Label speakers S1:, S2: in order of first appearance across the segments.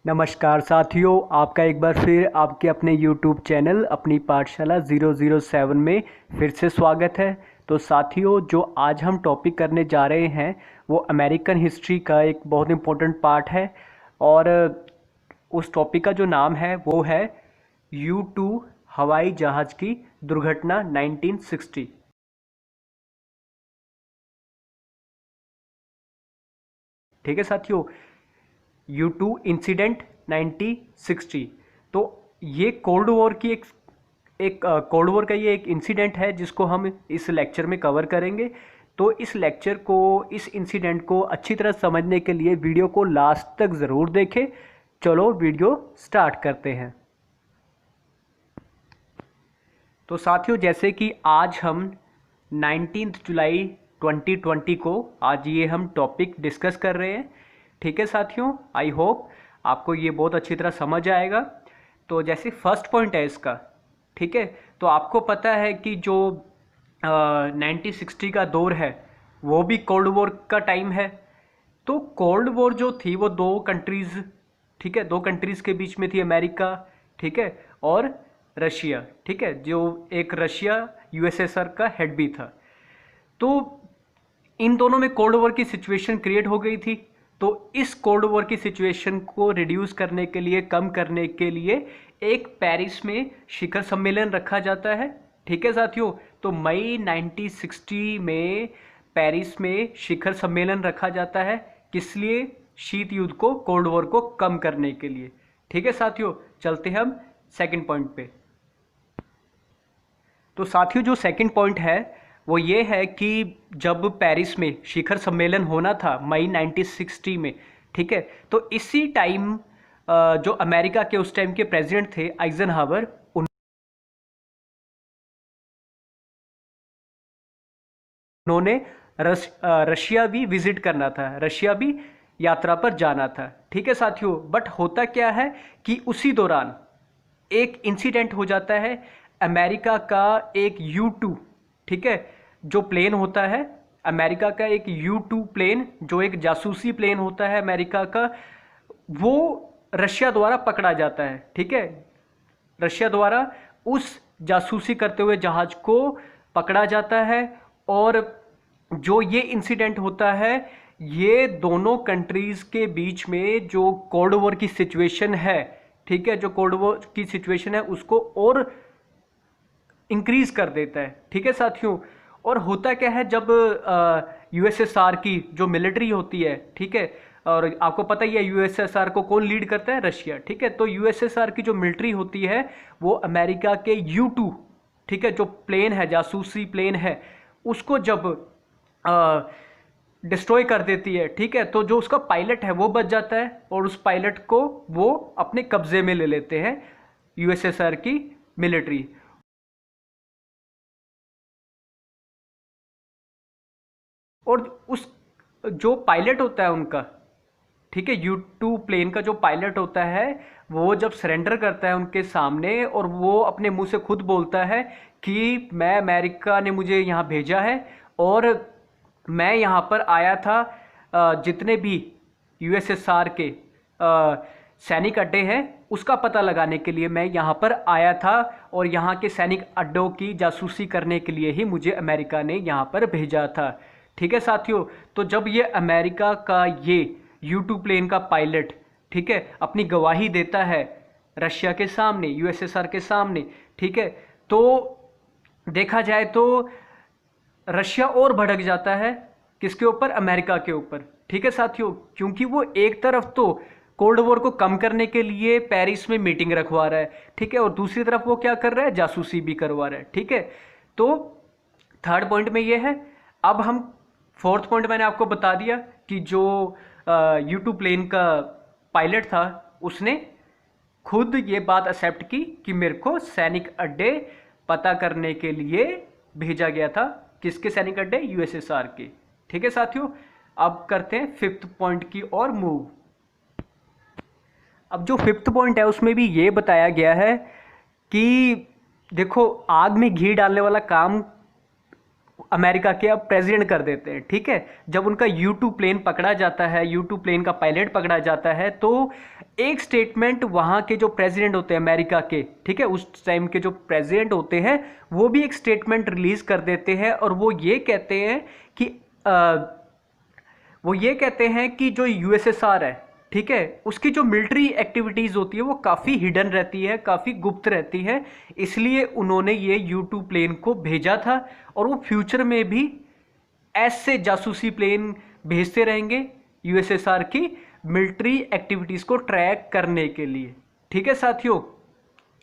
S1: नमस्कार साथियों, आपका एक बार फिर आपके अपने YouTube चैनल अपनी पाठशाला 007 में फिर से स्वागत है। तो साथियों, जो आज हम टॉपिक करने जा रहे हैं वो अमेरिकन हिस्ट्री का एक बहुत इम्पोर्टेंट पार्ट है। और उस टॉपिक का जो नाम है वो है U-2 हवाई जहाज़ की दुर्घटना 1960। ठीक है साथियों, U-2 इंसिडेंट 1960। तो ये कोल्ड वॉर की एक कोल्ड वॉर का ये एक इंसिडेंट है जिसको हम इस लेक्चर में कवर करेंगे। तो इस लेक्चर को, इस इंसिडेंट को अच्छी तरह समझने के लिए वीडियो को लास्ट तक ज़रूर देखें। चलो वीडियो स्टार्ट करते हैं। तो साथियों, जैसे कि आज हम 19 जुलाई 2020 को आज ये हम टॉपिक डिस्कस कर रहे हैं। ठीक है साथियों, आई होप आपको ये बहुत अच्छी तरह समझ आएगा। तो जैसे फर्स्ट पॉइंट है इसका, ठीक है, तो आपको पता है कि जो 1960 का दौर है वो भी कोल्ड वॉर का टाइम है। तो कोल्ड वॉर जो थी वो दो कंट्रीज़, ठीक है, दो कंट्रीज़ के बीच में थी, अमेरिका, ठीक है, और रशिया, ठीक है, जो एक रशिया यूएसएसआर का हेड भी था। तो इन दोनों में कोल्ड वॉर की सिचुएशन क्रिएट हो गई थी। तो इस कोल्ड वॉर की सिचुएशन को रिड्यूस करने के लिए, कम करने के लिए एक पेरिस में शिखर सम्मेलन रखा जाता है। ठीक है साथियों, तो मई 1960 में पेरिस में शिखर सम्मेलन रखा जाता है। किस लिए? शीत युद्ध को, कोल्ड वॉर को कम करने के लिए। ठीक है साथियों, चलते हैं हम सेकंड पॉइंट पे। तो साथियों, जो सेकंड पॉइंट है वो ये है कि जब पेरिस में शिखर सम्मेलन होना था मई 1960 में, ठीक है, तो इसी टाइम जो अमेरिका के उस टाइम के प्रेसिडेंट थे आइजनहावर, उन्होंने रशिया भी विजिट करना था, रशिया भी यात्रा पर जाना था। ठीक है साथियों, बट होता क्या है कि उसी दौरान एक इंसिडेंट हो जाता है। अमेरिका का एक U-2, ठीक है, जो प्लेन होता है, अमेरिका का एक U-2 प्लेन, जो एक जासूसी प्लेन होता है अमेरिका का, वो रशिया द्वारा पकड़ा जाता है। ठीक है, रशिया द्वारा उस जासूसी करते हुए जहाज को पकड़ा जाता है। और जो ये इंसिडेंट होता है, ये दोनों कंट्रीज के बीच में जो कोल्ड वॉर की सिचुएशन है, ठीक है, जो कोल्ड वॉर की सिचुएशन है उसको और इंक्रीज कर देता है। ठीक है साथियों, और होता क्या है, जब यूएसएसआर की जो मिलिट्री होती है, ठीक है, और आपको पता ही है यूएसएसआर को कौन लीड करता है? रशिया। ठीक है, तो यूएसएसआर की जो मिलिट्री होती है वो अमेरिका के U-2, ठीक है, जो प्लेन है, जासूसी प्लेन है, उसको जब डिस्ट्रॉय कर देती है, ठीक है, तो जो उसका पायलट है वो बच जाता है और उस पायलट को वो अपने कब्जे में ले लेते हैं यूएसएसआर की मिलिट्री। और उस जो पायलट होता है उनका, ठीक है, U-2 प्लेन का जो पायलट होता है वो जब सरेंडर करता है उनके सामने और वो अपने मुंह से खुद बोलता है कि मैं, अमेरिका ने मुझे यहाँ भेजा है और मैं यहाँ पर आया था जितने भी यूएसएसआर के सैनिक अड्डे हैं उसका पता लगाने के लिए मैं यहाँ पर आया था और यहाँ के सैनिक अड्डों की जासूसी करने के लिए ही मुझे अमेरिका ने यहाँ पर भेजा था। ठीक है साथियों, तो जब ये अमेरिका का ये U-2 प्लेन का पायलट, ठीक है, अपनी गवाही देता है रशिया के सामने, यूएसएसआर के सामने, ठीक है, तो देखा जाए तो रशिया और भड़क जाता है। किसके ऊपर? अमेरिका के ऊपर। ठीक है साथियों, क्योंकि वो एक तरफ तो कोल्ड वॉर को कम करने के लिए पेरिस में मीटिंग रखवा रहा है, ठीक है, और दूसरी तरफ वो क्या कर रहा है? जासूसी भी करवा रहा है। ठीक है, तो थर्ड पॉइंट में ये है। अब हम फोर्थ पॉइंट, मैंने आपको बता दिया कि जो U-2 प्लेन का पायलट था उसने खुद ये बात एक्सेप्ट की कि मेरे को सैनिक अड्डे पता करने के लिए भेजा गया था। किसके सैनिक अड्डे? यूएसएसआर के। ठीक है साथियों, अब करते हैं फिफ्थ पॉइंट की ओर मूव। अब जो फिफ्थ पॉइंट है उसमें भी ये बताया गया है कि देखो, आग में घी डालने वाला काम अमेरिका के अब प्रेसिडेंट कर देते हैं। ठीक है, जब उनका U2 प्लेन पकड़ा जाता है, U2 प्लेन का पायलट पकड़ा जाता है, तो एक स्टेटमेंट वहाँ के जो प्रेसिडेंट होते हैं अमेरिका के, ठीक है, उस टाइम के जो प्रेसिडेंट होते हैं वो भी एक स्टेटमेंट रिलीज कर देते हैं और वो ये कहते हैं कि जो USSR है, ठीक है, उसकी जो मिलिट्री एक्टिविटीज़ होती है वो काफ़ी हिडन रहती है, काफ़ी गुप्त रहती है, इसलिए उन्होंने ये U2 प्लेन को भेजा था और वो फ्यूचर में भी ऐसे जासूसी प्लेन भेजते रहेंगे USSR की मिलिट्री एक्टिविटीज़ को ट्रैक करने के लिए। ठीक है साथियों,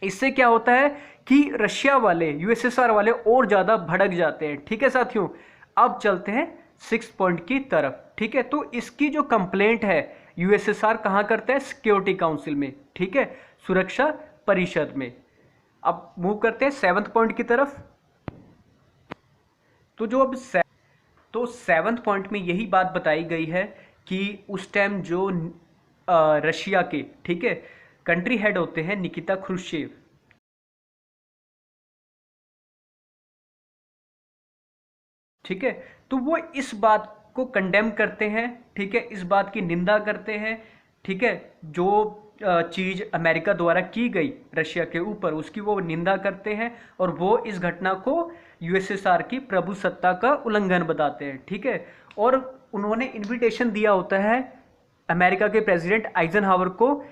S1: इससे क्या होता है कि रशिया वाले, USSR वाले और ज़्यादा भड़क जाते हैं। ठीक है साथियों, अब चलते हैं 6 पॉइंट की तरफ। ठीक है, तो इसकी जो कंप्लेंट है USSR कहाँ करता है? सिक्योरिटी काउंसिल में, ठीक है, सुरक्षा परिषद में। अब मूव करते हैं 7th पॉइंट की तरफ। तो जो अब 7th पॉइंट में यही बात बताई गई है कि उस टाइम जो रशिया के, ठीक है, कंट्री हेड होते हैं निकिता क्रुश्चेव, ठीक है, तो वो इस बात को कंडेम करते हैं, ठीक है, इस बात की निंदा करते हैं, ठीक है, जो चीज़ अमेरिका द्वारा की गई रशिया के ऊपर उसकी वो निंदा करते हैं और वो इस घटना को USSR की प्रभुसत्ता का उल्लंघन बताते हैं। ठीक है, और उन्होंने इनविटेशन दिया होता है अमेरिका के प्रेसिडेंट आइजनहावर को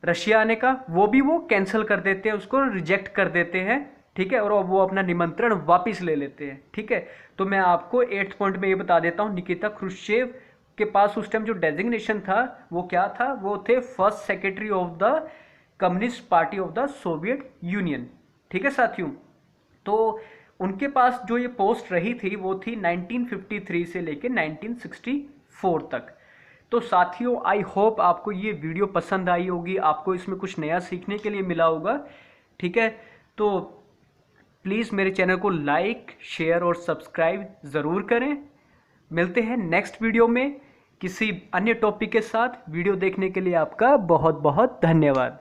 S1: रशिया आने का, वो कैंसिल कर देते हैं, उसको रिजेक्ट कर देते हैं। ठीक है, और वो अपना निमंत्रण वापस ले लेते हैं। ठीक है, तो मैं आपको 8th पॉइंट में ये बता देता हूँ, निकिता क्रुश्चेव के पास उस टाइम जो डेजिग्नेशन था वो क्या था? वो थे first secretary of the communist party of the Soviet union. ठीक है साथियों, तो उनके पास जो ये पोस्ट रही थी वो थी 1953 से लेकर 1964 तक। तो साथियों, आई होप आपको ये वीडियो पसंद आई होगी, आपको इसमें कुछ नया सीखने के लिए मिला होगा। ठीक है, तो प्लीज़ मेरे चैनल को लाइक, शेयर और सब्सक्राइब ज़रूर करें। मिलते हैं नेक्स्ट वीडियो में किसी अन्य टॉपिक के साथ। वीडियो देखने के लिए आपका बहुत बहुत धन्यवाद।